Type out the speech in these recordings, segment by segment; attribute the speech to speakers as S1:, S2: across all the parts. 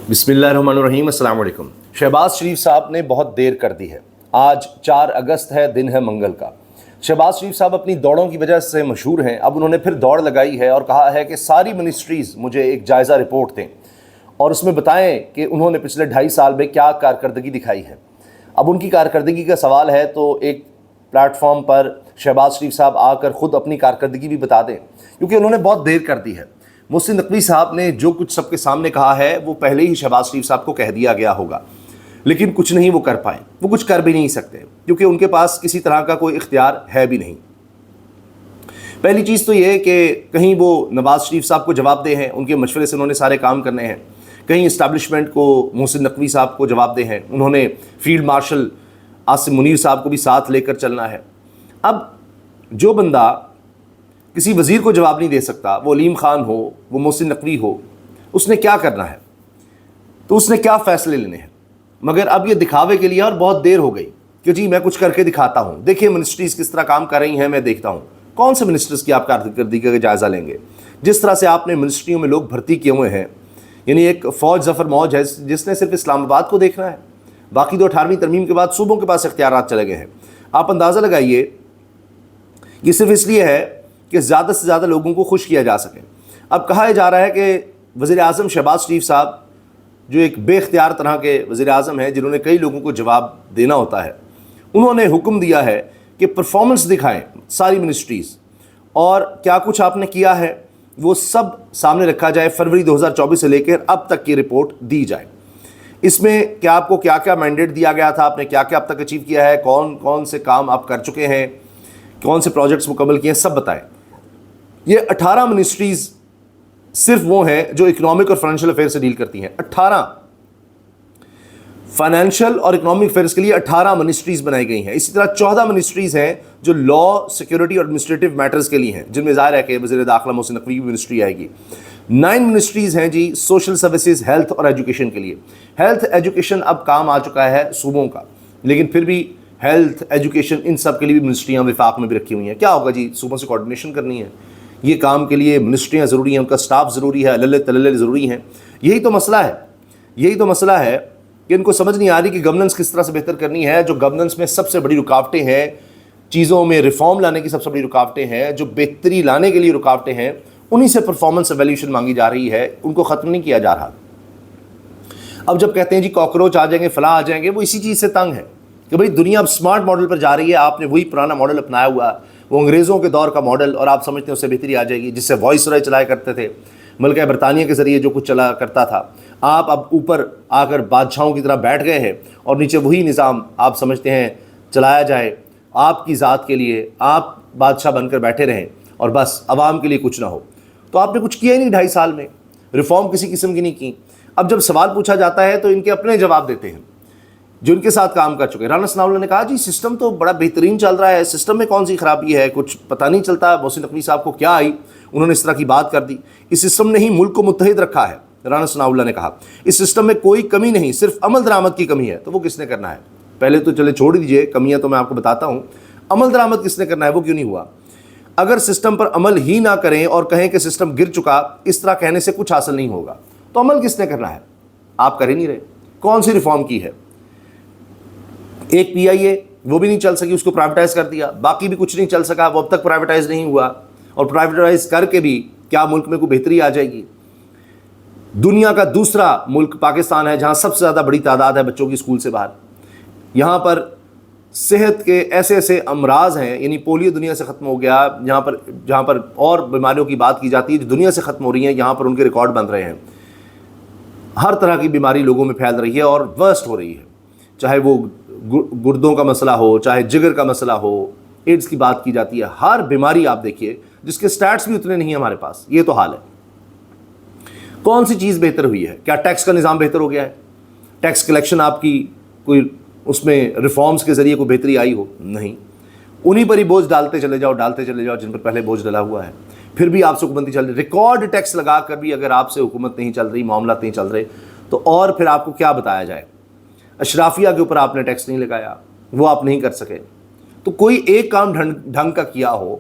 S1: بسم اللہ الرحمن الرحیم۔ السلام علیکم۔ شہباز شریف صاحب نے بہت دیر کر دی ہے۔ آج 4 اگست ہے، دن ہے منگل کا۔ شہباز شریف صاحب اپنی دوڑوں کی وجہ سے مشہور ہیں۔ اب انہوں نے پھر دوڑ لگائی ہے اور کہا ہے کہ ساری منسٹریز مجھے ایک جائزہ رپورٹ دیں اور اس میں بتائیں کہ انہوں نے پچھلے 2.5 سال میں کیا کارکردگی دکھائی ہے۔ اب ان کی کارکردگی کا سوال ہے تو ایک پلیٹ فارم پر شہباز شریف صاحب آ کر خود اپنی کارکردگی بھی بتا دیں، کیونکہ انہوں نے بہت دیر کر دی ہے۔ محسن نقوی صاحب نے جو کچھ سب کے سامنے کہا ہے وہ پہلے ہی شہباز شریف صاحب کو کہہ دیا گیا ہوگا، لیکن کچھ نہیں وہ کر پائے، وہ کچھ کر بھی نہیں سکتے کیونکہ ان کے پاس کسی طرح کا کوئی اختیار ہے بھی نہیں۔ پہلی چیز تو یہ کہ کہیں وہ نواز شریف صاحب کو جواب دہ ہیں، ان کے مشورے سے انہوں نے سارے کام کرنے ہیں، کہیں اسٹیبلشمنٹ کو محسن نقوی صاحب کو جواب دہ ہیں، انہوں نے فیلڈ مارشل عاصم منیر صاحب کو بھی ساتھ لے کر چلنا ہے۔ اب جو بندہ کسی وزیر کو جواب نہیں دے سکتا، وہ علیم خان ہو، وہ محسن نقوی ہو، اس نے کیا کرنا ہے؟ تو اس نے کیا فیصلے لینے ہیں؟ مگر اب یہ دکھاوے کے لیے اور بہت دیر ہو گئی کہ جی میں کچھ کر کے دکھاتا ہوں، دیکھیں منسٹریز کس طرح کام کر رہی ہیں، میں دیکھتا ہوں کون سے منسٹرز کی آپ کارکردگی کا جائزہ لیں گے۔ جس طرح سے آپ نے منسٹریوں میں لوگ بھرتی کیے ہوئے ہیں، یعنی ایک فوج ظفر موج ہے جس نے صرف اسلام آباد کو دیکھنا ہے، باقی تو 18ویں ترمیم کے بعد صوبوں کے پاس اختیارات چلے گئے ہیں۔ آپ اندازہ لگائیے، یہ صرف اس لیے ہے کہ زیادہ سے زیادہ لوگوں کو خوش کیا جا سکے۔ اب کہا جا رہا ہے کہ وزیر اعظم شہباز شریف صاحب جو ایک بے اختیار طرح کے وزیر اعظم ہیں، جنہوں نے کئی لوگوں کو جواب دینا ہوتا ہے، انہوں نے حکم دیا ہے کہ پرفارمنس دکھائیں ساری منسٹریز، اور کیا کچھ آپ نے کیا ہے وہ سب سامنے رکھا جائے، فروری 2024 سے لے کر اب تک کی رپورٹ دی جائے۔ اس میں کیا آپ کو کیا کیا مینڈیٹ دیا گیا تھا، آپ نے کیا کیا اب تک اچیو کیا ہے، کون کون سے کام آپ کر چکے ہیں، کون سے پروجیکٹس مکمل کیے ہیں، سب بتائیں۔ یہ 18 منسٹریز صرف وہ ہیں جو اکنامک اور فائنینشیل افیئر سے ڈیل کرتی ہیں۔ 18 فائنینشیل اور اکنامک افیئرس کے لیے 18 منسٹریز بنائی گئی ہیں۔ اسی طرح 14 منسٹریز ہیں جو لا، سیکورٹی اور ایڈمنسٹریٹو میٹرز کے لیے ہیں، جن میں ظاہر ہے کہ وزیر داخلہ محسن نقوی کی منسٹری آئے گی۔ 9 منسٹریز ہیں جی سوشل سروسز، ہیلتھ اور ایجوکیشن کے لیے۔ ہیلتھ ایجوکیشن اب کام آ چکا ہے صوبوں کا، لیکن پھر بھی ہیلتھ ایجوکیشن ان سب کے لیے بھی منسٹریاں وفاق میں بھی رکھی ہوئی ہیں۔ کیا ہوگا جی، صوبوں سے کوارڈینیشن کرنی ہے، یہ کام کے لیے منسٹریاں ضروری ہیں، ان کا سٹاف ضروری ہے، اللہ تلل ضروری ہیں۔ یہی تو مسئلہ ہے کہ ان کو سمجھ نہیں آ رہی کہ گورننس کس طرح سے بہتر کرنی ہے۔ جو گورننس میں سب سے بڑی رکاوٹیں ہیں، چیزوں میں ریفارم لانے کی سب سے بڑی رکاوٹیں ہیں، جو بہتری لانے کے لیے رکاوٹیں ہیں، انہی سے پرفارمنس ایویلیوشن مانگی جا رہی ہے، ان کو ختم نہیں کیا جا رہا۔ اب جب کہتے ہیں جی کاکروچ آ جائیں گے، فلاں آ جائیں گے، وہ اسی چیز سے تنگ ہے کہ بھئی دنیا اب اسمارٹ ماڈل پر جا رہی ہے، آپ نے وہی پرانا ماڈل اپنایا ہوا، وہ انگریزوں کے دور کا ماڈل، اور آپ سمجھتے ہیں اس سے بہتری آ جائے گی، جس سے وائس رائے چلایا کرتے تھے، ملکہ برطانیہ کے ذریعے جو کچھ چلا کرتا تھا، آپ اب اوپر آ کر بادشاہوں کی طرح بیٹھ گئے ہیں اور نیچے وہی نظام آپ سمجھتے ہیں چلایا جائے آپ کی ذات کے لیے، آپ بادشاہ بن کر بیٹھے رہیں اور بس عوام کے لیے کچھ نہ ہو۔ تو آپ نے کچھ کیا ہی نہیں 2.5 سال میں، ریفارم کسی قسم کی نہیں کی۔ اب جب سوال پوچھا جاتا ہے تو ان کے اپنے جواب دیتے ہیں جو ان کے ساتھ کام کر چکے۔ رانا ثناء اللہ نے کہا جی سسٹم تو بڑا بہترین چل رہا ہے، سسٹم میں کون سی خرابی ہے، کچھ پتہ نہیں چلتا۔ محسن نقوی صاحب کو کیا آئی، انہوں نے اس طرح کی بات کر دی۔ اس سسٹم نے ہی ملک کو متحد رکھا ہے، رانا ثناء اللہ نے کہا۔ اس سسٹم میں کوئی کمی نہیں، صرف عمل درآمد کی کمی ہے۔ تو وہ کس نے کرنا ہے؟ پہلے تو چلے چھوڑ دیجئے، کمیاں تو میں آپ کو بتاتا ہوں، عمل درآمد کس نے کرنا ہے، وہ کیوں نہیں ہوا؟ اگر سسٹم پر عمل ہی نہ کریں اور کہیں کہ سسٹم گر چکا، اس طرح کہنے سے کچھ حاصل نہیں ہوگا۔ تو عمل کس نے کرنا ہے؟ آپ کر ہی نہیں رہے۔ کون سی ریفارم کی ہے؟ ایک پی آئی اے، وہ بھی نہیں چل سکی، اس کو پرائیویٹائز کر دیا، باقی بھی کچھ نہیں چل سکا، وہ اب تک پرائیویٹائز نہیں ہوا، اور پرائیویٹائز کر کے بھی کیا ملک میں کوئی بہتری آ جائے گی؟ دنیا کا دوسرا ملک پاکستان ہے جہاں سب سے زیادہ بڑی تعداد ہے بچوں کی اسکول سے باہر، یہاں پر صحت کے ایسے ایسے امراض ہیں، یعنی پولیو دنیا سے ختم ہو گیا، جہاں پر اور بیماریوں کی بات کی جاتی ہے جو دنیا سے ختم ہو رہی ہیں، یہاں پر ان کے ریکارڈ بن رہے ہیں۔ ہر طرح کی بیماری لوگوں میں پھیل رہی ہے اور ورسٹ ہو رہی ہے، چاہے وہ گردوں کا مسئلہ ہو، چاہے جگر کا مسئلہ ہو، ایڈز کی بات کی جاتی ہے، ہر بیماری آپ دیکھیے جس کے سٹیٹس بھی اتنے نہیں ہیں ہمارے پاس۔ یہ تو حال ہے۔ کون سی چیز بہتر ہوئی ہے؟ کیا ٹیکس کا نظام بہتر ہو گیا ہے؟ ٹیکس کلیکشن آپ کی کوئی اس میں ریفارمز کے ذریعے کوئی بہتری آئی ہو؟ نہیں، انہی پر ہی بوجھ ڈالتے چلے جاؤ جن پر پہلے بوجھ ڈلا ہوا ہے، پھر بھی آپ سے حکومت نہیں چل رہی۔ ریکارڈ ٹیکس لگا کر بھی اگر آپ سے حکومت نہیں چل رہی، معاملات نہیں چل رہے، تو اور پھر آپ کو کیا بتایا جائے؟ اشرافیہ کے اوپر آپ نے ٹیکس نہیں لگایا، وہ آپ نہیں کر سکے، تو کوئی ایک کام ڈھنگ کا کیا ہو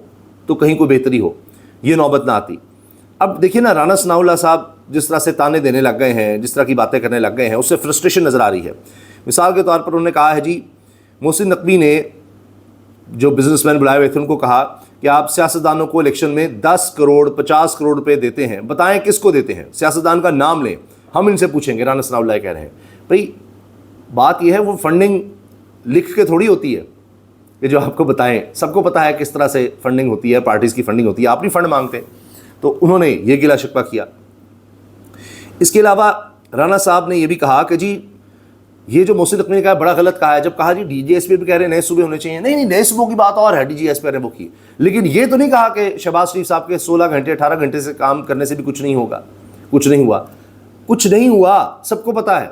S1: تو کہیں کوئی بہتری ہو، یہ نوبت نہ آتی۔ اب دیکھیں نا، رانا ثناء اللہ صاحب جس طرح سے تانے دینے لگ گئے ہیں, جس طرح کی باتیں کرنے لگ گئے ہیں, اس سے فرسٹریشن نظر آ رہی ہے. مثال کے طور پر انہوں نے کہا ہے جی, محسن نقوی نے جو بزنس مین بلائے ہوئے تھے ان کو کہا کہ آپ سیاستدانوں کو الیکشن میں 10 کروڑ 50 کروڑ روپے دیتے ہیں, بتائیں کس کو دیتے ہیں, سیاستدان کا نام لیں, ہم ان سے پوچھیں گے. رانا ثناء اللہ کہہ رہے ہیں بھائی بات یہ ہے وہ فنڈنگ لکھ کے تھوڑی ہوتی ہے کہ جو آپ کو بتائیں, سب کو پتہ ہے کس طرح سے فنڈنگ ہوتی ہے, پارٹیز کی فنڈنگ ہوتی ہے, آپ نہیں فنڈ مانگتے. تو انہوں نے یہ گلا شکوہ کیا. اس کے علاوہ رانا صاحب نے یہ بھی کہا کہ جی یہ جو محسن نقوی نے کہا بڑا غلط کہا ہے, جب کہا G D G S P بھی کہہ رہے ہیں نئے صوبے ہونے چاہیے, نہیں نئے صوبوں کی بات اور ہے, ڈی جی ایس پی نے وہ کی, لیکن یہ تو نہیں کہا کہ شہباز شریف صاحب کے 16 گھنٹے 18 گھنٹے سے کام کرنے سے بھی کچھ نہیں ہوگا. کچھ نہیں ہوا, کچھ نہیں ہوا, سب کو پتہ ہے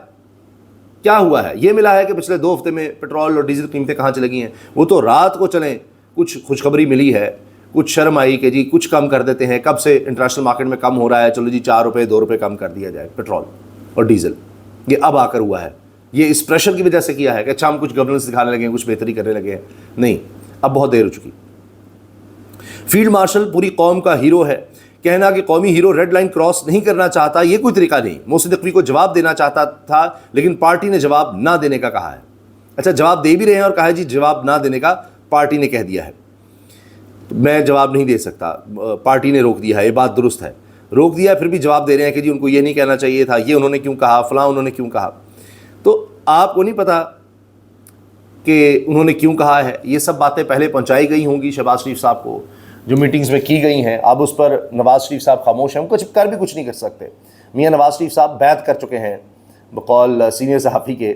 S1: کیا ہوا ہے. یہ ملا ہے کہ پچھلے 2 ہفتے میں پیٹرول اور ڈیزل قیمتیں کہاں چلے گئی ہیں, وہ تو رات کو چلیں, کچھ خوشخبری ملی ہے, کچھ شرم آئی کہ جی کچھ کم کر دیتے ہیں, کب سے انٹرنیشنل مارکیٹ میں کم ہو رہا ہے, چلو جی 4 روپے 2 روپے کم کر دیا جائے پیٹرول اور ڈیزل. یہ اب آ کر ہوا ہے, یہ اس پریشر کی وجہ سے کیا ہے کہ اچھا ہم کچھ گورننس دکھانے لگے ہیں, کچھ بہتری کرنے لگے ہیں. نہیں, اب بہت دیر ہو چکی. فیلڈ مارشل پوری قوم کا ہیرو ہے, کہنا کہ قومی ہیرو ریڈ لائن کراس نہیں کرنا چاہتا یہ کوئی طریقہ نہیں. محسن نقوی کو جواب دینا چاہتا تھا لیکن پارٹی نے جواب نہ دینے کا کہا ہے. اچھا جواب دے بھی رہے ہیں اور کہا ہے جی جواب نہ دینے کا پارٹی نے کہہ دیا ہے, میں جواب نہیں دے سکتا, پارٹی نے روک دیا ہے. یہ بات درست ہے, روک دیا ہے, پھر بھی جواب دے رہے ہیں کہ جی ان کو یہ نہیں کہنا چاہیے تھا, یہ انہوں نے کیوں کہا, فلاں انہوں نے کیوں کہا. تو آپ کو نہیں پتا کہ انہوں نے کیوں کہا ہے. یہ سب باتیں پہلے پہنچائی گئی ہوں گی شہباز شریف صاحب کو, جو میٹنگز میں کی گئی ہیں. اب اس پر نواز شریف صاحب خاموش ہیں, کچھ کر بھی کچھ نہیں کر سکتے. میاں نواز شریف صاحب بیعت کر چکے ہیں, بقول سینئر صحافی کے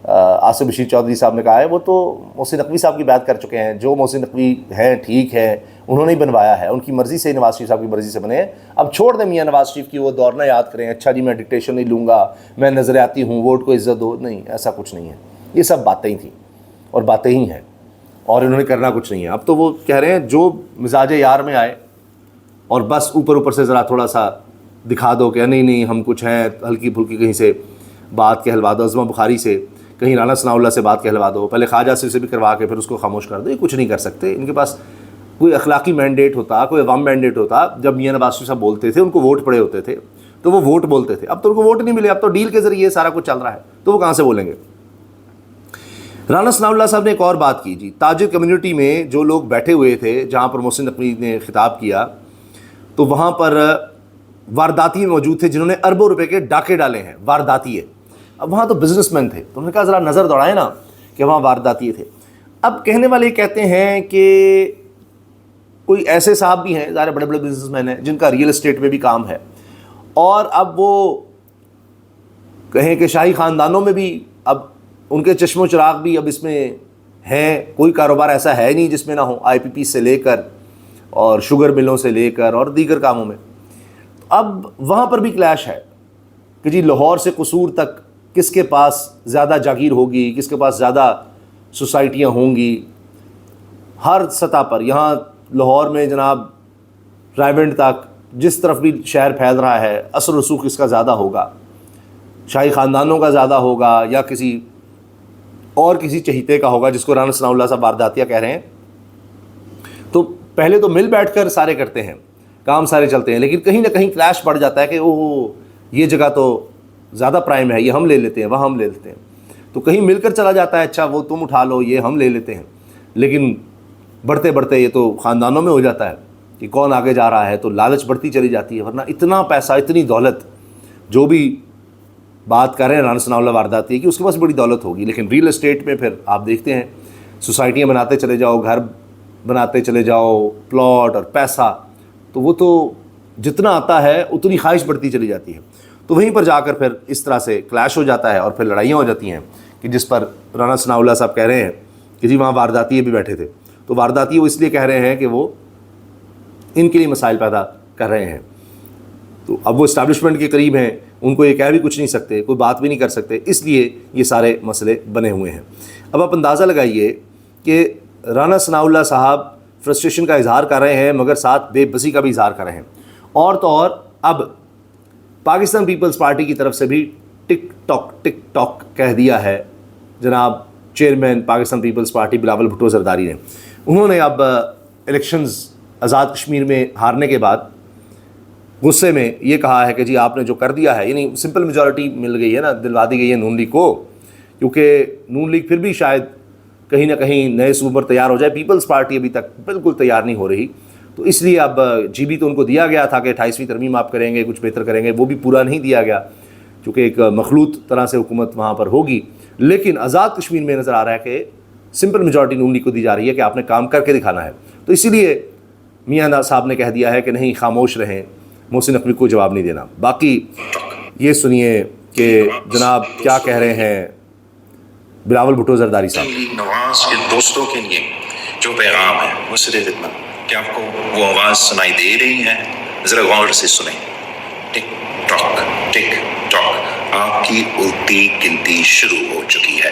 S1: آصف بشیر چودھری صاحب نے کہا ہے وہ تو محسن نقوی صاحب کی بیعت کر چکے ہیں. جو محسن نقوی ہیں ٹھیک ہے, انہوں نے ہی بنوایا ہے, ان کی مرضی سے نواز شریف صاحب کی مرضی سے بنے ہیں. اب چھوڑ دیں میاں نواز شریف کی وہ دور نہ یاد کریں, اچھا جی میں ڈکٹیشن نہیں لوں گا, میں نظریاتی ہوں, ووٹ کو عزت دو. نہیں, ایسا کچھ نہیں ہے. یہ سب باتیں ہی تھیں اور باتیں ہی ہیں, اور انہوں نے کرنا کچھ نہیں ہے. اب تو وہ کہہ رہے ہیں جو مزاج یار میں آئے اور بس اوپر سے ذرا تھوڑا سا دکھا دو کہ نہیں ہم کچھ ہیں, ہلکی پھلکی کہیں سے بات کہلوا دو, عظمہ بخاری سے, کہیں رانا ثناء اللہ سے بات کہلوا دو, پہلے خواجہ سے بھی کروا کے پھر اس کو خاموش کر دو. یہ کچھ نہیں کر سکتے. ان کے پاس کوئی اخلاقی مینڈیٹ ہوتا, کوئی عوام مینڈیٹ ہوتا. جب میاں نواز شریف صاحب بولتے تھے ان کو ووٹ پڑے ہوتے تھے تو وہ ووٹ بولتے تھے. اب تو ان کو ووٹ نہیں ملے, اب تو ڈیل کے ذریعے سارا کچھ چل رہا ہے, تو وہ کہاں سے بولیں گے. رانا ثناء اللہ صاحب نے ایک اور بات کی جی, تاجر کمیونٹی میں جو لوگ بیٹھے ہوئے تھے جہاں پر محسن نقوی نے خطاب کیا تو وہاں پر وارداتی موجود تھے جنہوں نے اربوں روپے کے ڈاکے ڈالے ہیں. وارداتیے, اب وہاں تو بزنس مین تھے, تو انہوں نے کہا ذرا نظر دوڑائیں نا کہ وہاں وارداتیے تھے. اب کہنے والے کہتے ہیں کہ کوئی ایسے صاحب بھی ہیں, ظاہر بڑے بڑے بزنس مین ہیں جن کا ریئل اسٹیٹ میں بھی کام ہے, اور اب وہ کہیں کہ شاہی خاندانوں میں بھی اب ان کے چشم و چراغ بھی اب اس میں ہیں. کوئی کاروبار ایسا ہے نہیں جس میں نہ ہو, آئی پی پی سے لے کر اور شوگر ملوں سے لے کر اور دیگر کاموں میں. اب وہاں پر بھی کلیش ہے کہ جی لاہور سے قصور تک کس کے پاس زیادہ جاگیر ہوگی, کس کے پاس زیادہ سوسائٹیاں ہوں گی. ہر سطح پر یہاں لاہور میں جناب رائیونڈ تک جس طرف بھی شہر پھیل رہا ہے, اثر و رسوخ اس کا زیادہ ہوگا, شاہی خاندانوں کا زیادہ ہوگا یا کسی اور کسی چہیتے کا ہوگا جس کو رانا ثناء اللہ صاحب وارداتیہ کہہ رہے ہیں. تو پہلے تو مل بیٹھ کر سارے کرتے ہیں, کام سارے چلتے ہیں, لیکن کہیں نہ کہیں کلیش پڑ جاتا ہے کہ اوہ یہ جگہ تو زیادہ پرائم ہے, یہ ہم لے لیتے ہیں, وہاں ہم لے لیتے ہیں. تو کہیں مل کر چلا جاتا ہے, اچھا وہ تم اٹھا لو, یہ ہم لے لیتے ہیں. لیکن بڑھتے بڑھتے یہ تو خاندانوں میں ہو جاتا ہے کہ کون آگے جا رہا ہے, تو لالچ بڑھتی چلی جاتی ہے. ورنہ اتنا پیسہ, اتنی دولت, جو بھی بات کر رہے ہیں رانا ثناء اللہ وارداتی کہ اس کے پاس بڑی دولت ہوگی, لیکن ریئل اسٹیٹ میں پھر آپ دیکھتے ہیں سوسائٹیاں بناتے چلے جاؤ, گھر بناتے چلے جاؤ, پلاٹ اور پیسہ, تو وہ تو جتنا آتا ہے اتنی خواہش بڑھتی چلی جاتی ہے. تو وہیں پر جا کر پھر اس طرح سے کلیش ہو جاتا ہے اور پھر لڑائیاں ہو جاتی ہیں کہ جس پر رانا ثناء اللہ صاحب کہہ رہے ہیں کہ جی وہاں وارداتیے بھی بیٹھے تھے. تو وارداتیے وہ اس لیے کہہ رہے ہیں کہ وہ ان کے لیے مسائل پیدا کر رہے ہیں. تو اب وہ اسٹیبلشمنٹ کے قریب ہیں, ان کو یہ کہہ بھی کچھ نہیں سکتے, کوئی بات بھی نہیں کر سکتے, اس لیے یہ سارے مسئلے بنے ہوئے ہیں. اب آپ اندازہ لگائیے کہ رانا ثناء اللہ صاحب فرسٹریشن کا اظہار کر رہے ہیں مگر ساتھ بے بسی کا بھی اظہار کر رہے ہیں. اور تو اور اب پاکستان پیپلز پارٹی کی طرف سے بھی ٹک ٹاک کہہ دیا ہے جناب chairman Pakistan Peoples Party Bilawal Bhutto Zardari نے. انہوں نے اب الیکشنز آزاد کشمیر میں ہارنے کے بعد غصے میں یہ کہا ہے کہ جی آپ نے جو کر دیا ہے، یعنی سمپل میجورٹی مل گئی ہے نا، دلوا دی گئی ہے نون لیگ کو، کیونکہ نون لیگ پھر بھی شاید کہیں نہ کہیں نئے صوبوں پر تیار ہو جائے، پیپلز پارٹی ابھی تک بالکل تیار نہیں ہو رہی، تو اس لیے اب جی بی تو ان کو دیا گیا تھا کہ 28ویں ترمیم آپ کریں گے، کچھ بہتر کریں گے، وہ بھی پورا نہیں دیا گیا کیونکہ ایک مخلوط طرح سے حکومت وہاں پر ہوگی، لیکن آزاد کشمیر میں نظر آ رہا ہے کہ سمپل میجورٹی نون لیگ کو دی جا رہی ہے کہ آپ نے کام کر کے دکھانا ہے، تو اسی لیے میاں صاحب نے کہہ دیا ہے کہ نہیں خاموش رہیں، محسن نقوی کو جواب نہیں دینا۔ باقی یہ سنیے کہ جناب کیا کہہ رہے ہیں بلاول بھٹو زرداری صاحب۔
S2: نواز کے دوستوں کے لیے جو پیغام ہے وہ سرے خدمت، کیا آپ کو وہ آواز سنائی دے رہی ہے؟ ذرا غور سے سنیں۔ ٹک ٹاک ٹک ٹاک، آپ کی الٹی گنتی شروع ہو چکی ہے،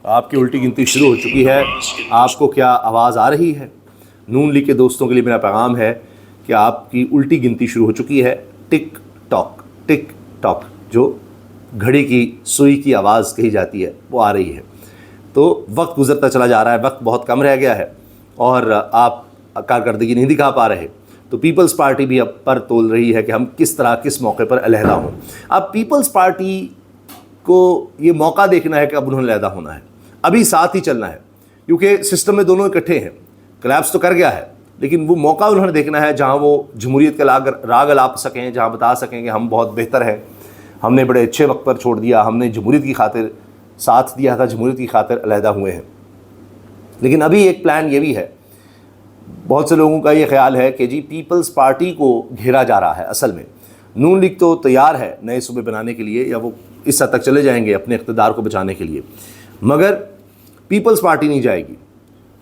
S1: آپ کی الٹی گنتی شروع ہو چکی ہے، آپ کو کیا آواز آ رہی ہے؟ نون لیگ کے دوستوں کے لیے میرا پیغام ہے کہ آپ کی الٹی گنتی شروع ہو چکی ہے، ٹک ٹاک جو گھڑی کی سوئی کی آواز کہی جاتی ہے وہ آ رہی ہے۔ تو وقت گزرتا چلا جا رہا ہے، وقت بہت کم رہ گیا ہے اور آپ کارکردگی نہیں دکھا پا رہے، تو پیپلز پارٹی بھی اب پر تول رہی ہے کہ ہم کس طرح کس موقع پر علیحدہ ہوں۔ اب پیپلز پارٹی کو یہ موقع دیکھنا ہے کہ اب انہوں نے علیحدہ ہونا ہے، ابھی ساتھ ہی چلنا ہے، کیونکہ سسٹم میں دونوں اکٹھے ہیں، کلیپس تو کر گیا ہے، لیکن وہ موقع انہوں نے دیکھنا ہے جہاں وہ جمہوریت کا راگ الاپ سکیں، جہاں بتا سکیں کہ ہم بہت بہتر ہیں، ہم نے بڑے اچھے وقت پر چھوڑ دیا، ہم نے جمہوریت کی خاطر ساتھ دیا تھا، جمہوریت کی خاطر علیحدہ ہوئے ہیں۔ لیکن ابھی ایک پلان یہ بھی ہے، بہت سے لوگوں کا یہ خیال ہے کہ جی پیپلز پارٹی کو گھیرا جا رہا ہے، اصل میں نون لیگ تو تیار ہے نئے صوبے بنانے کے لیے، یا وہ اس حد تک چلے جائیں گے اپنے اقتدار کو بچانے کے لیے، مگر پیپلز پارٹی نہیں جائے گی،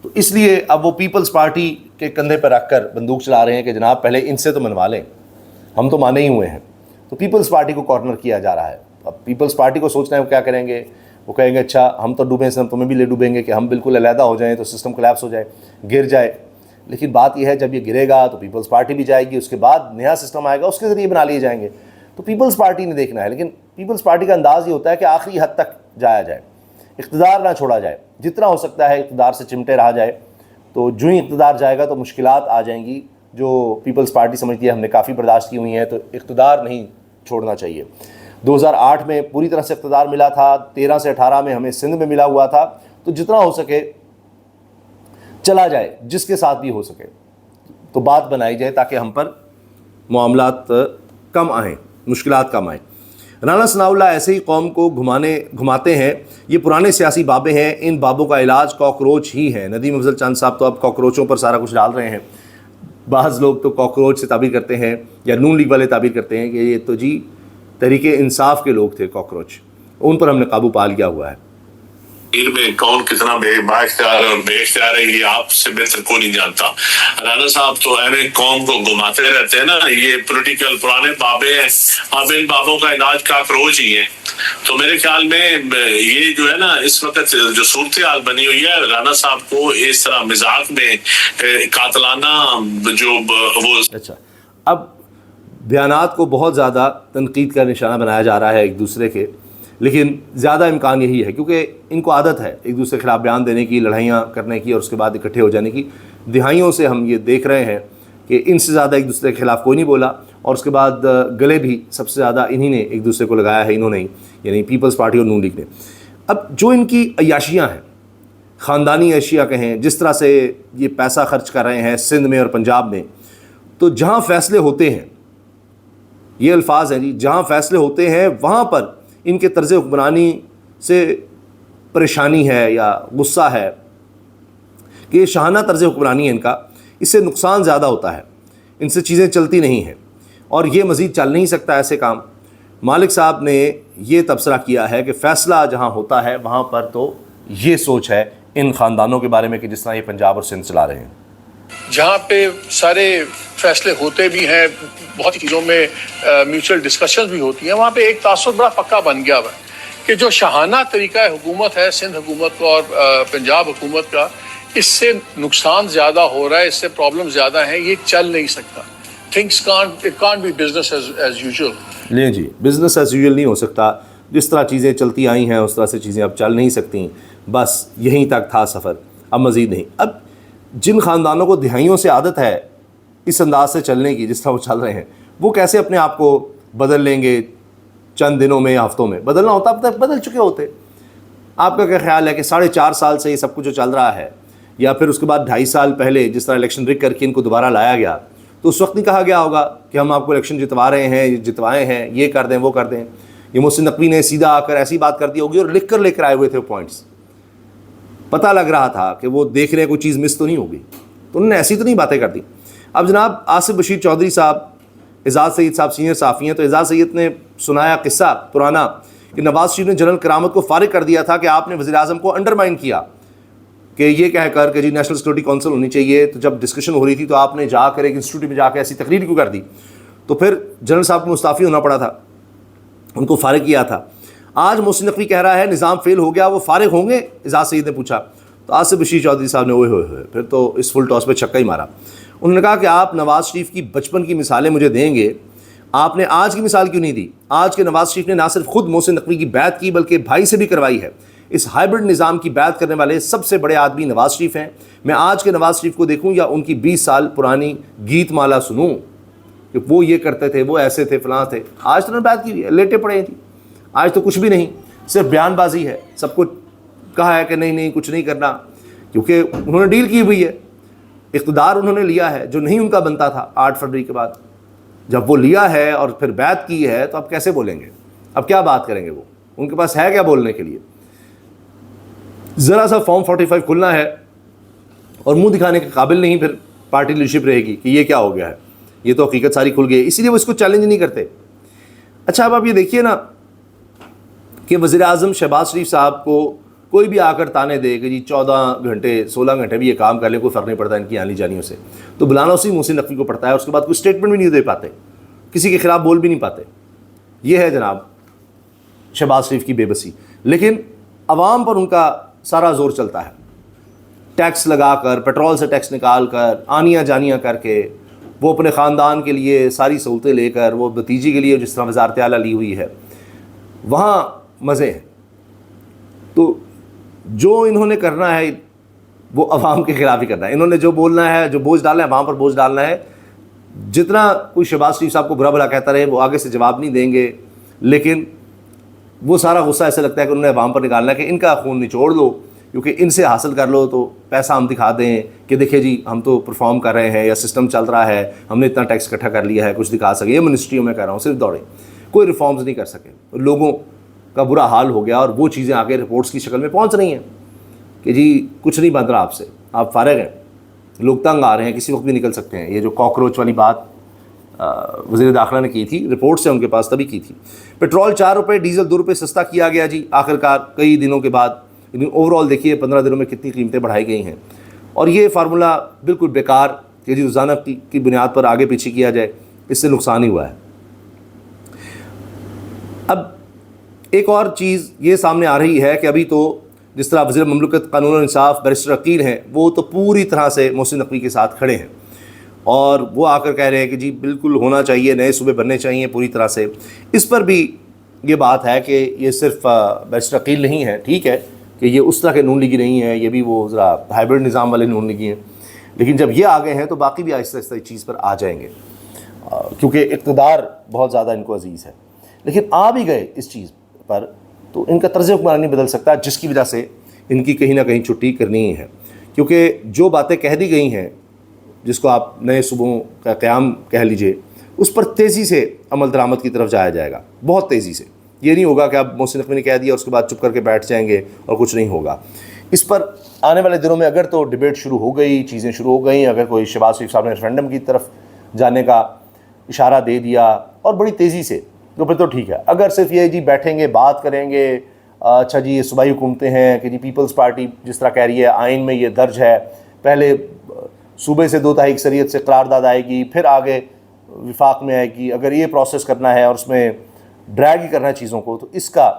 S1: تو اس لیے اب وہ پیپلز پارٹی کے کندھے پر رکھ کر بندوق چلا رہے ہیں کہ جناب پہلے ان سے تو منوا لیں، ہم تو مانے ہی ہوئے ہیں، تو پیپلز پارٹی کو کارنر کیا جا رہا ہے۔ اب پیپلز پارٹی کو سوچنا ہے وہ کیا کریں گے، وہ کہیں گے اچھا ہم تو ڈوبیں سے ہم تمہیں بھی لے ڈوبیں گے کہ ہم بالکل علیحدہ ہو جائیں تو سسٹم کولیپس ہو جائے، گر جائے، لیکن بات یہ ہے جب یہ گرے گا تو پیپلز پارٹی بھی جائے گی، اس کے بعد نیا سسٹم آئے گا، اس کے ذریعے بنا لیے جائیں گے، تو پیپلز پارٹی نے دیکھنا ہے، لیکن پیپلز پارٹی کا انداز یہ ہوتا ہے کہ آخری حد تک جایا جائے، اقتدار نہ چھوڑا جائے، جتنا ہو سکتا ہے اقتدار سے چمٹے رہا جائے، تو جو ہی اقتدار جائے گا تو مشکلات آ جائیں گی، جو پیپلز پارٹی سمجھتی ہے ہم نے کافی برداشت کی ہوئی ہیں، تو اقتدار نہیں چھوڑنا چاہیے۔ 2008 میں پوری طرح سے اقتدار ملا تھا، 13 سے 18 میں ہمیں سندھ میں ملا ہوا تھا، تو جتنا ہو سکے چلا جائے، جس کے ساتھ بھی ہو سکے تو بات بنائی جائے تاکہ ہم پر معاملات کم آئیں، مشکلات کم آئیں۔ رانا ثناء اللہ ایسے ہی قوم کو گھماتے ہیں، یہ پرانے سیاسی بابیں ہیں، ان بابوں کا علاج کاکروچ ہی ہے۔ ندیم افضل چند صاحب تو اب کاکروچوں پر سارا کچھ ڈال رہے ہیں، بعض لوگ تو کاکروچ سے تعبیر کرتے ہیں، یا نون لیگ والے تعبیر کرتے ہیں کہ یہ تو جی تحریک انصاف کے لوگ تھے کاکروچ، ان پر ہم نے قابو پا لیا ہوا ہے۔
S3: میں کون کتنا با اختیار اور بے اختیار ہے یہ آپ سے بہتر کو نہیں جانتا۔ رانا صاحب تو اہل قوم کو گھماتے رہتے ہیں نا، یہ پولیٹیکل پرانے بابے ہیں، اب ان بابوں کا علاج کاکروچ ہی ہے۔ تو میرے خیال میں یہ جو ہے نا اس وقت جو صورتحال بنی ہوئی ہے، رانا صاحب کو اس طرح مذاق میں قاتلانہ جو وہ
S1: اچھا، اب بیانات کو بہت زیادہ تنقید کا نشانہ بنایا جا رہا ہے ایک دوسرے کے، لیکن زیادہ امکان یہی ہے کیونکہ ان کو عادت ہے ایک دوسرے کے خلاف بیان دینے کی، لڑائیاں کرنے کی، اور اس کے بعد اکٹھے ہو جانے کی۔ دہائیوں سے ہم یہ دیکھ رہے ہیں کہ ان سے زیادہ ایک دوسرے کے خلاف کوئی نہیں بولا، اور اس کے بعد گلے بھی سب سے زیادہ انہی نے ایک دوسرے کو لگایا ہے، انہوں نے، یعنی پیپلز پارٹی اور نون لیگ نے۔ اب جو ان کی عیاشیاں ہیں، خاندانی اشیاء کہیں، جس طرح سے یہ پیسہ خرچ کر رہے ہیں سندھ میں اور پنجاب میں، تو جہاں فیصلے ہوتے ہیں، یہ الفاظ ہیں جی، جہاں فیصلے ہوتے ہیں وہاں پر ان کے طرز حکمرانی سے پریشانی ہے یا غصہ ہے کہ یہ شاہانہ طرز حکمرانی ہے ان کا، اس سے نقصان زیادہ ہوتا ہے، ان سے چیزیں چلتی نہیں ہیں، اور یہ مزید چل نہیں سکتا ایسے کام۔ مالک صاحب نے یہ تبصرہ کیا ہے کہ فیصلہ جہاں ہوتا ہے وہاں پر تو یہ سوچ ہے ان خاندانوں کے بارے میں کہ جس طرح یہ پنجاب اور سندھ چلا رہے ہیں،
S4: جہاں پہ سارے فیصلے ہوتے بھی ہیں، بہت سی چیزوں میں میوچل ڈسکشنز بھی ہوتی ہیں، وہاں پہ ایک تعصب بڑا پکا بن گیا ہوا ہے کہ جو شاہانہ طریقہ حکومت ہے سندھ حکومت کا اور پنجاب حکومت کا، اس سے نقصان زیادہ ہو رہا ہے، اس سے پرابلم زیادہ ہیں، یہ چل نہیں سکتا۔ Things can't be business as usual.
S1: لیں جی، بزنس ایز یوزول نہیں ہو سکتا، جس طرح چیزیں چلتی آئی ہیں اس طرح سے چیزیں اب چل نہیں سکتی، بس یہیں تک تھا سفر، اب مزید نہیں۔ اب جن خاندانوں کو دہائیوں سے عادت ہے اس انداز سے چلنے کی جس طرح وہ چل رہے ہیں، وہ کیسے اپنے آپ کو بدل لیں گے چند دنوں میں یا ہفتوں میں؟ بدلنا ہوتا اب تک بدل چکے ہوتے. آپ کا کیا خیال ہے کہ 4.5 سال سے یہ سب کچھ جو چل رہا ہے، یا پھر اس کے بعد 2.5 سال پہلے جس طرح الیکشن رگ کر کے ان کو دوبارہ لایا گیا، تو اس وقت نہیں کہا گیا ہوگا کہ ہم آپ کو الیکشن جتوا رہے ہیں، جتوائے ہیں، یہ کر دیں وہ کر دیں؟ یہ محسن نقوی نے سیدھا آ کر ایسی بات کر دی ہوگی اور لکھ کر لے کر آئے ہوئے تھے وہ پوائنٹس. پتہ لگ رہا تھا کہ وہ دیکھ رہے ہیں کوئی چیز مس تو نہیں ہوگی، تو انہوں نے ایسی تو نہیں باتیں کر دی. اب جناب آصف بشیر چودھری صاحب، اعزاز سعید صاحب سینئر صحافی ہیں، تو اعزاز سعید نے سنایا قصہ پرانا کہ نواز شریف نے جنرل کرامت کو فارغ کر دیا تھا کہ آپ نے وزیر اعظم کو انڈرمائن کیا کہ یہ کہہ کر کہ جی نیشنل سیکورٹی کونسل ہونی چاہیے. تو جب ڈسکشن ہو رہی تھی تو آپ نے جا کر ایک انسٹیٹیوٹ میں جا کے ایسی تقریر کیوں کر دی؟ تو پھر جنرل صاحب کو مستعفی ہونا پڑا تھا، ان کو فارغ کیا تھا. آج محسن نقوی کہہ رہا ہے نظام فیل ہو گیا، وہ فارغ ہوں گے؟ اعزاز سعید نے پوچھا. تو آصف بشیر چودھری صاحب نے ہوئے پھر تو اس فل ٹاس پہ چھکا ہی مارا. انہوں نے کہا کہ آپ نواز شریف کی بچپن کی مثالیں مجھے دیں گے، آپ نے آج کی مثال کیوں نہیں دی؟ آج کے نواز شریف نے نہ صرف خود محسن نقوی کی بیعت کی بلکہ بھائی سے بھی کروائی ہے. اس ہائبرڈ نظام کی بیعت کرنے والے سب سے بڑے آدمی نواز شریف ہیں. میں آج کے نواز شریف کو دیکھوں یا ان کی 20 سال پرانی گیت مالا سنوں کہ وہ یہ کرتے تھے، وہ ایسے تھے، فلاں تھے. آج تو انہوں نے بیعت کی ہے، لیٹے پڑے تھے. آج تو کچھ بھی نہیں، صرف بیان بازی ہے. سب کچھ کہا ہے کہ نہیں کچھ نہیں کرنا، کیونکہ انہوں نے ڈیل کی ہوئی ہے، اقتدار انہوں نے لیا ہے جو نہیں ان کا بنتا تھا 8 فروری کے بعد. جب وہ لیا ہے اور پھر بیعت کی ہے تو اب کیسے بولیں گے؟ اب کیا بات کریں گے؟ وہ ان کے پاس ہے کیا بولنے کے لیے؟ ذرا سا فارم 45 کھلنا ہے اور منہ دکھانے کے قابل نہیں پھر پارٹی لیڈرشپ رہے گی کہ یہ کیا ہو گیا ہے. یہ تو حقیقت ساری کھل گئی، اسی لیے وہ اس کو چیلنج نہیں کرتے. اچھا اب آپ یہ دیکھیے نا کہ وزیر اعظم شہباز شریف صاحب کو کوئی بھی آ کر تانے دے کہ جی 14 گھنٹے 16 گھنٹے بھی یہ کام کر لیں، کوئی فرق نہیں پڑتا ان کی آنی جانیوں سے، تو بلانا اسی محسن نقوی کو پڑتا ہے. اس کے بعد کوئی اسٹیٹمنٹ بھی نہیں دے پاتے، کسی کے خلاف بول بھی نہیں پاتے. یہ ہے جناب شہباز شریف کی بے بسی. لیکن عوام پر ان کا سارا زور چلتا ہے، ٹیکس لگا کر، پیٹرول سے ٹیکس نکال کر، آنیاں جانیاں کر کے، وہ اپنے خاندان کے لیے ساری سہولتیں لے کر، وہ بھتیجی کے لیے جس طرح وزارت اعلیٰ لی ہوئی ہے، وہاں مزے ہیں. تو جو انہوں نے کرنا ہے وہ عوام کے خلاف ہی کرنا ہے. انہوں نے جو بولنا ہے، جو بوجھ ڈالنا ہے، عوام پر بوجھ ڈالنا ہے. جتنا کوئی شہباز شریف صاحب کو برا بھلا کہتا رہے وہ آگے سے جواب نہیں دیں گے، لیکن وہ سارا غصہ ایسا لگتا ہے کہ انہوں نے عوام پر نکالنا ہے کہ ان کا خون نچوڑ دو، کیونکہ ان سے حاصل کر لو تو پیسہ ہم دکھا دیں کہ دیکھیں جی ہم تو پرفارم کر رہے ہیں، یا سسٹم چل رہا ہے، ہم نے اتنا ٹیکس اکٹھا کر لیا ہے، کچھ دکھا سکے. یہ منسٹریوں میں کہہ رہا ہوں صرف دوڑیں، کوئی ریفارمز نہیں کر سکے. لوگوں کا برا حال ہو گیا اور وہ چیزیں آگے رپورٹس کی شکل میں پہنچ رہی ہیں کہ جی کچھ نہیں بن رہا آپ سے، آپ فارغ ہیں. لوگ تنگ آ رہے ہیں، کسی وقت بھی نکل سکتے ہیں. یہ جو کاکروچ والی بات وزیر داخلہ نے کی تھی، رپورٹ سے ان کے پاس تبھی کی تھی. پیٹرول 4 روپے، ڈیزل 2 روپے سستا کیا گیا جی آخرکار کئی دنوں کے بعد. لیکن اوور آل دیکھیے 15 دنوں میں کتنی قیمتیں بڑھائی گئی ہیں. اور یہ فارمولہ بالکل بیکار کہ جی روزانہ کی بنیاد پر آگے پیچھے کیا جائے، اس سے نقصان ہی ہوا ہے. اب ایک اور چیز یہ سامنے آ رہی ہے کہ ابھی تو جس طرح وزیر مملکت قانون و انصاف بیرسٹر عقیل ہیں، وہ تو پوری طرح سے محسن نقوی کے ساتھ کھڑے ہیں اور وہ آ کر کہہ رہے ہیں کہ جی بالکل ہونا چاہیے، نئے صوبے بننے چاہیے پوری طرح سے. اس پر بھی یہ بات ہے کہ یہ صرف بیرسٹر عقیل نہیں ہے، ٹھیک ہے کہ یہ اس طرح کے نون لیگی نہیں ہیں، یہ بھی وہ ذرا ہائبرڈ نظام والے نون لیگی ہیں. لیکن جب یہ آ گئے ہیں تو باقی بھی آہستہ آہستہ اس چیز پر آ جائیں گے، کیونکہ اقتدار بہت زیادہ ان کو عزیز ہے. لیکن آ بھی گئے اس چیز پر تو ان کا طرز حکمرانی نہیں بدل سکتا، جس کی وجہ سے ان کی کہیں نہ کہیں چھٹی کرنی ہی ہے. کیونکہ جو باتیں کہہ دی گئی ہیں، جس کو آپ نئے صوبوں کا قیام کہہ لیجئے، اس پر تیزی سے عمل درآمد کی طرف جایا جائے گا، بہت تیزی سے. یہ نہیں ہوگا کہ اب محسن نقوی نے کہہ دیا اور اس کے بعد چپ کر کے بیٹھ جائیں گے اور کچھ نہیں ہوگا. اس پر آنے والے دنوں میں اگر تو ڈبیٹ شروع ہو گئی، چیزیں شروع ہو گئیں، اگر کوئی شہباز شریف صاحب نے ریفرینڈم کی طرف جانے کا اشارہ دے دیا اور بڑی تیزی سے، تو پھر تو ٹھیک ہے. اگر صرف یہ جی بیٹھیں گے بات کریں گے، اچھا جی یہ صوبائی حکومتیں ہیں کہ جی پیپلز پارٹی جس طرح کہہ رہی ہے آئین میں یہ درج ہے، پہلے صوبے سے 2/3 اکثریت سے قرارداد آئے گی، پھر آگے وفاق میں آئے گی، اگر یہ پروسیس کرنا ہے اور اس میں ڈریگ ہی کرنا ہے چیزوں کو، تو اس کا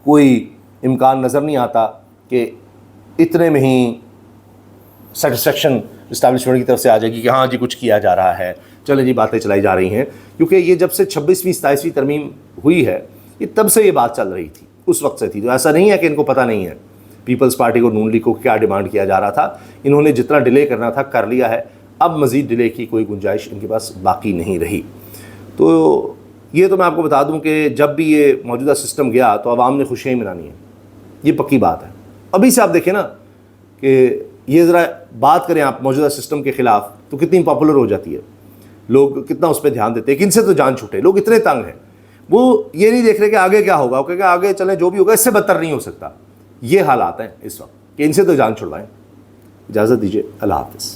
S1: کوئی امکان نظر نہیں آتا کہ اتنے میں ہی سیٹسفیکشن اسٹیبلشمنٹ کی طرف سے آ جائے گی کہ ہاں جی کچھ کیا جا رہا ہے، چلیں جی باتیں چلائی جا رہی ہیں. کیونکہ یہ جب سے 26ویں 27ویں ترمیم ہوئی ہے، یہ تب سے یہ بات چل رہی تھی، اس وقت سے تھی. تو ایسا نہیں ہے کہ ان کو پتہ نہیں ہے پیپلز پارٹی کو، نون لیگ کو کیا ڈیمانڈ کیا جا رہا تھا. انہوں نے جتنا ڈیلے کرنا تھا کر لیا ہے، اب مزید ڈیلے کی کوئی گنجائش ان کے پاس باقی نہیں رہی. تو یہ تو میں آپ کو بتا دوں کہ جب بھی یہ موجودہ سسٹم گیا تو عوام نے خوشیاں منانی ہیں، یہ پکی بات ہے. ابھی سے آپ دیکھیں نا کہ یہ ذرا بات کریں آپ موجودہ سسٹم کے خلاف تو کتنی پاپولر ہو جاتی ہے، لوگ کتنا اس پہ دھیان دیتے ہیں کہ ان سے تو جان چھوٹے. لوگ اتنے تنگ ہیں، وہ یہ نہیں دیکھ رہے کہ آگے کیا ہوگا، کہ آگے چلیں جو بھی ہوگا اس سے بدتر نہیں ہو سکتا. یہ حالات ہیں اس وقت کہ ان سے تو جان چھڑوائیں. اجازت دیجیے، اللہ حافظ.